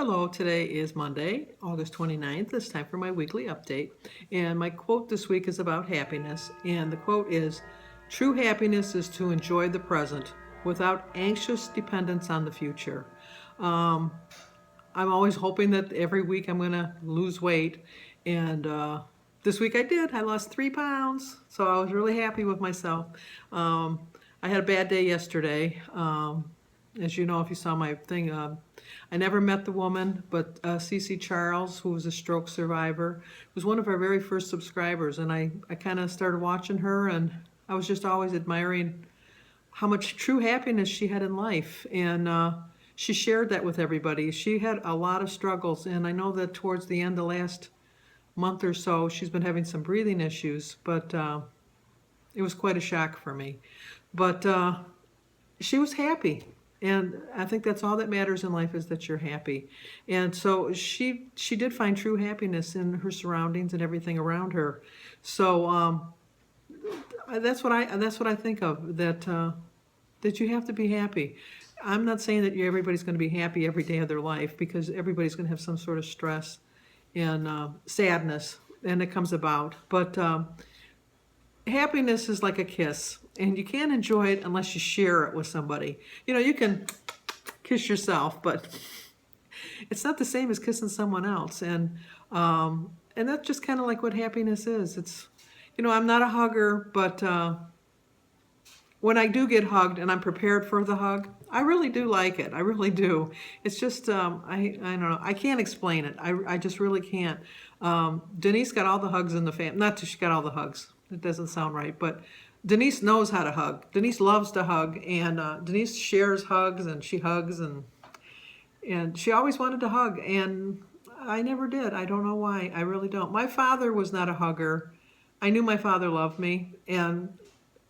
Hello, today is Monday, August 29th. It's time for my weekly update. And my quote this week is about happiness. And the quote is, "True happiness is to enjoy the present without anxious dependence on the future." Um, I'm always hoping that every week I'm going to lose weight. And this week I did. I lost 3 pounds. So I was really happy with myself. I had a bad day yesterday. As you know, if you saw my thing, I never met the woman, but Cece Charles, who was a stroke survivor, was one of our very first subscribers. And I kind of started watching her, and I was just always admiring how much true happiness she had in life. And she shared that with everybody. She had a lot of struggles, and I know that towards the end, the last month or so, she's been having some breathing issues, but it was quite a shock for me. But she was happy. And I think that's all that matters in life, is that you're happy. And so she did find true happiness in her surroundings and everything around her. So that's what I think of, that you have to be happy. I'm not saying that everybody's going to be happy every day of their life, because everybody's going to have some sort of stress and sadness, and it comes about. But happiness is like a kiss, and you can't enjoy it unless you share it with somebody. You know, you can kiss yourself, but it's not the same as kissing someone else. And that's just kind of like what happiness is. It's, you know, I'm not a hugger, but when I do get hugged and I'm prepared for the hug, I really do like it. I really do. It's just, I don't know. I can't explain it. I just really can't. Denise got all the hugs in the family. Not that she got all the hugs. It doesn't sound right. But Denise knows how to hug. Denise loves to hug. And Denise shares hugs, and she hugs. And she always wanted to hug. And I never did. I don't know why. I really don't. My father was not a hugger. I knew my father loved me. And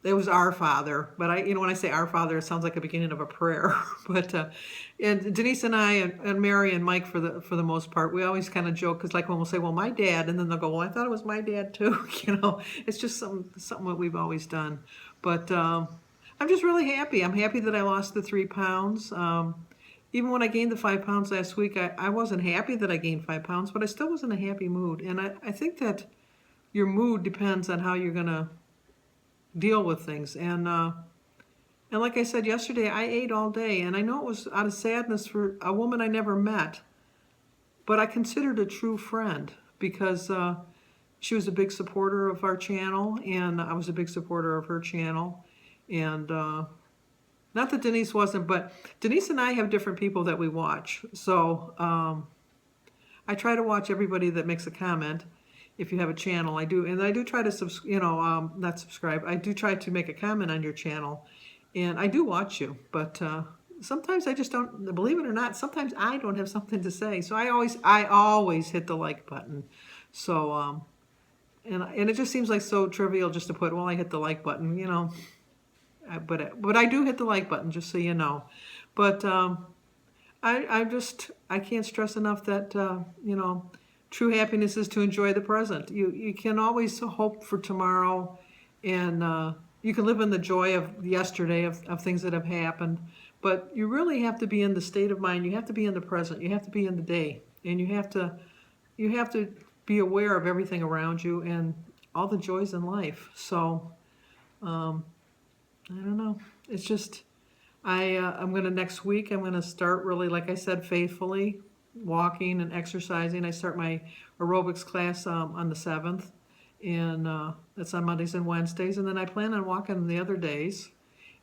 it was our Father, but when I say our Father, it sounds like the beginning of a prayer. But and Denise and I and Mary and Mike, for the most part, we always kind of joke, because like when we'll say, "Well, my dad," and then they'll go, "Well, I thought it was my dad too." It's just something that we've always done. But I'm just really happy. I'm happy that I lost the 3 pounds. Even when I gained the 5 pounds last week, I wasn't happy that I gained 5 pounds, but I still was in a happy mood. And I think that your mood depends on how you're gonna deal with things. And like I said yesterday, I ate all day, and I know it was out of sadness for a woman I never met, but I considered a true friend, because she was a big supporter of our channel, and I was a big supporter of her channel. And not that Denise wasn't, but Denise and I have different people that we watch. So I try to watch everybody that makes a comment. If you have a channel, I do, and I do try to not subscribe. I do try to make a comment on your channel, and I do watch you. But sometimes I just don't. Believe it or not, sometimes I don't have something to say, so I always hit the like button. So and it just seems like so trivial just to put, "Well, I hit the like button," but I do hit the like button, just so you know. But I can't stress enough that true happiness is to enjoy the present. You can always hope for tomorrow, and you can live in the joy of yesterday, of things that have happened. But you really have to be in the state of mind. You have to be in the present. You have to be in the day, and you have to be aware of everything around you and all the joys in life. So I don't know. It's just next week I'm gonna start, really, like I said, faithfully walking and exercising. I start my aerobics class on the 7th, and that's on Mondays and Wednesdays. And then I plan on walking the other days,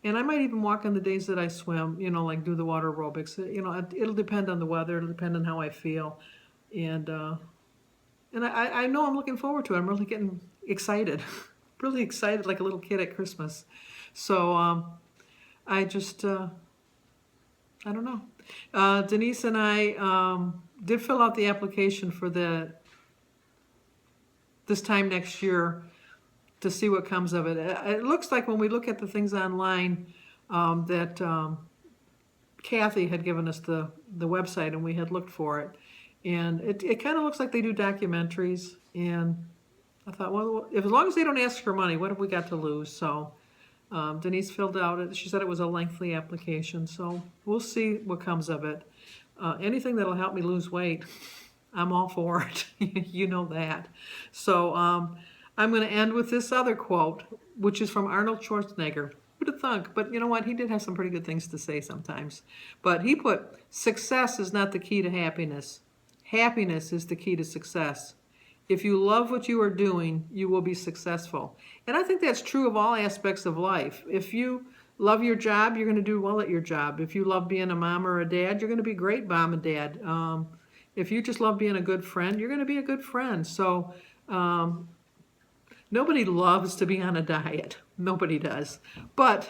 and I might even walk on the days that I swim. Like do the water aerobics. It'll depend on the weather. It'll depend on how I feel, and I know I'm looking forward to it. I'm really getting excited, really excited, like a little kid at Christmas. So I just I don't know. Denise and I did fill out the application for this time next year, to see what comes of it. It looks like, when we look at the things online, that Kathy had given us the website, and we had looked for it. And it kind of looks like they do documentaries. And I thought, well, as long as they don't ask for money, what have we got to lose? So Denise filled out it. She said it was a lengthy application, so we'll see what comes of it. anything that'll help me lose weight, I'm all for it. You know that. So I'm going to end with this other quote, which is from Arnold Schwarzenegger. Who'd have thunk? But you know what? He did have some pretty good things to say sometimes. But he put, success is not the key to happiness. Happiness is the key to success. If you love what you are doing, you will be successful. And I think that's true of all aspects of life. If you love your job, you're going to do well at your job. If you love being a mom or a dad, you're going to be a great mom and dad. If you just love being a good friend, you're going to be a good friend. So nobody loves to be on a diet. Nobody does. But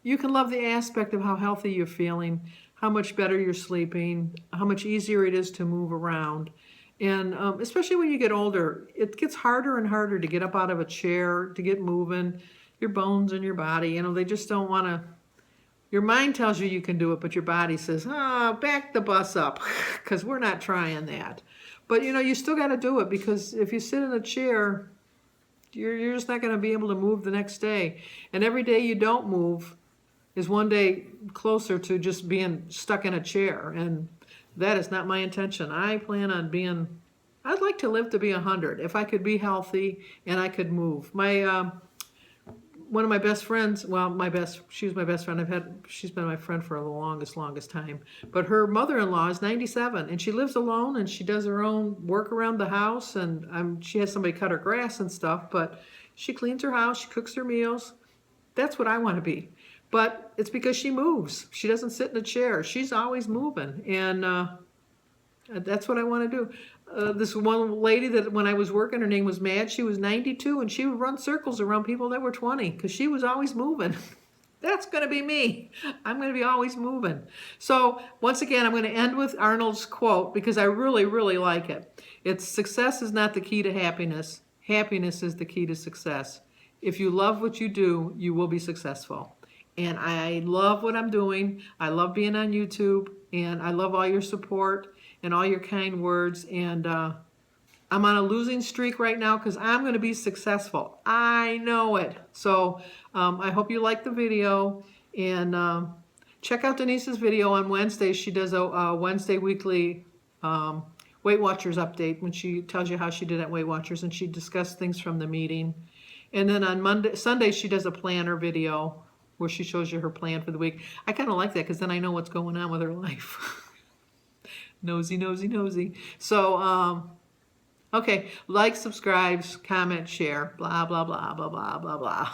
you can love the aspect of how healthy you're feeling, how much better you're sleeping, how much easier it is to move around. And especially when you get older, it gets harder and harder to get up out of a chair, to get moving. Your bones and your body, they just don't want to. Your mind tells you you can do it, but your body says, back the bus up, because we're not trying that. But, you still got to do it, because if you sit in a chair, you're just not going to be able to move the next day. And every day you don't move is one day closer to just being stuck in a chair. And that is not my intention. I plan on I'd like to live to be 100 if I could be healthy and I could move. One of my best friends, she was my best friend. She's been my friend for the longest time. But her mother-in-law is 97 and she lives alone and she does her own work around the house, and she has somebody cut her grass and stuff, but she cleans her house, she cooks her meals. That's what I want to be. But it's because she moves. She doesn't sit in a chair. She's always moving. And that's what I want to do. This one lady that when I was working, her name was Mad. She was 92 and she would run circles around people that were 20 because she was always moving. That's going to be me. I'm going to be always moving. So once again, I'm going to end with Arnold's quote because I really, really like it. It's, success is not the key to happiness. Happiness is the key to success. If you love what you do, you will be successful. And I love what I'm doing. I love being on YouTube, and I love all your support and all your kind words. And I'm on a losing streak right now because I'm going to be successful. I know it. So I hope you like the video. And check out Denise's video on Wednesday. She does a Wednesday weekly Weight Watchers update when she tells you how she did at Weight Watchers, and she discussed things from the meeting. And then on Sunday, she does a planner video where she shows you her plan for the week. I kind of like that because then I know what's going on with her life. Nosy, nosy, nosy. So, okay, like, subscribe, comment, share, blah, blah, blah, blah, blah, blah, blah.